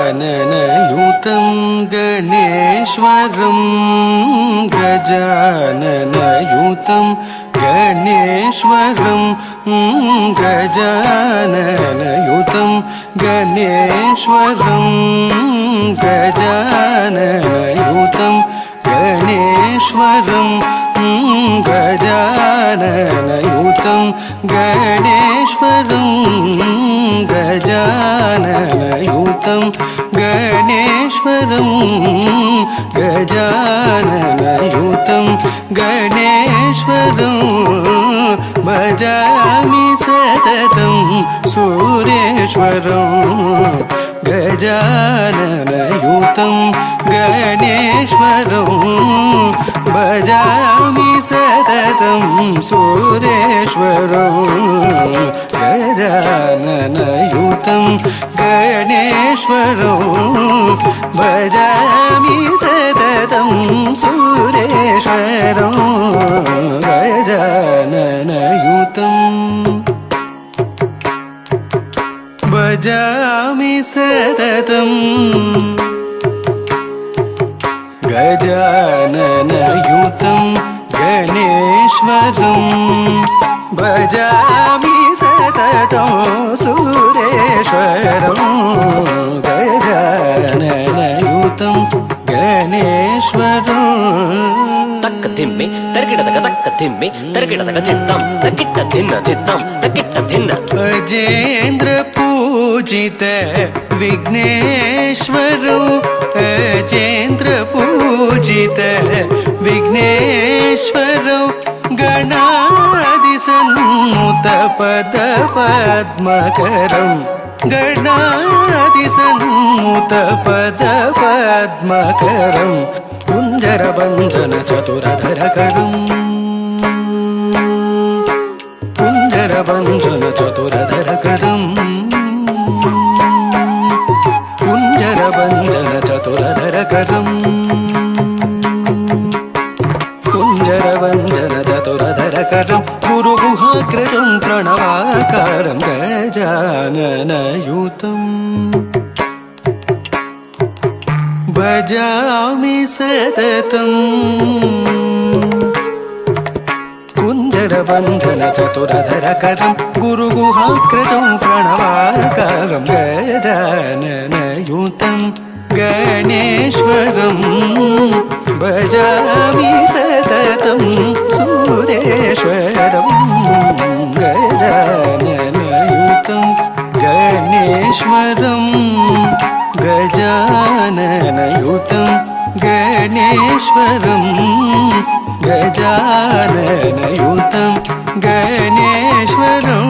गजाननयुतं गणेश्वरं गजाननयुतं गणेश्वरं गजाननयुतं गणेश्वरं गजाननयुतं गणेश्वरं गजाननयुतं गणेश्वरं गजाननयुतं गणेश्वरं गजाननयुतं गणेश्वरं भजामि सततं सुरेश्वरं गजाननयुतं गणेश्वरं भजामि सततं सुरेश्वरं गजाननयुतं गणेश्वरं भजामि सततं सुरेश्वरं गजाननयुतं भजामि सततं गजाननयुतं गणेश्वरं भजामि सततं सुरेश्वरं गजाननयुतं गणेश्वरं तक्क धिम्मे तरकिटतक तक्क धिम्मे तरकिटतक धित्तं तकिट्ट धिन्न धित्तं तकिट्ट धिन्न अजेन्द्र पूजित विघ्नेश्वरो अजेन्द्र पूजित विघ्नेश्वरो गणादिसन्नुत पद पद्मकरं गणादिसन्नुत पद पद्मकरं कुञ्जरभञ्जन चतुरधरकरं कुञ्जरभञ्जन चतुरधरकरं कुञ्जरभञ्जन चतुरधरकरं कुञ्जरभञ्जन चतुरधरकरं गुरुगुहाग्रजं प्रणवाकारं गजाननयुतं भजामि सततं कुञ्जरभञ्जन चतुरधरकरं गुरुगुहाग्रजं प्रणवाकारं गजाननयुतं गणेश्वरं भजामि सततं सुरेश्वरं गजाननयुतं गणेश्वरं गजाननयुतं गणेश्वरं गजाननयुतं गणेश्वरं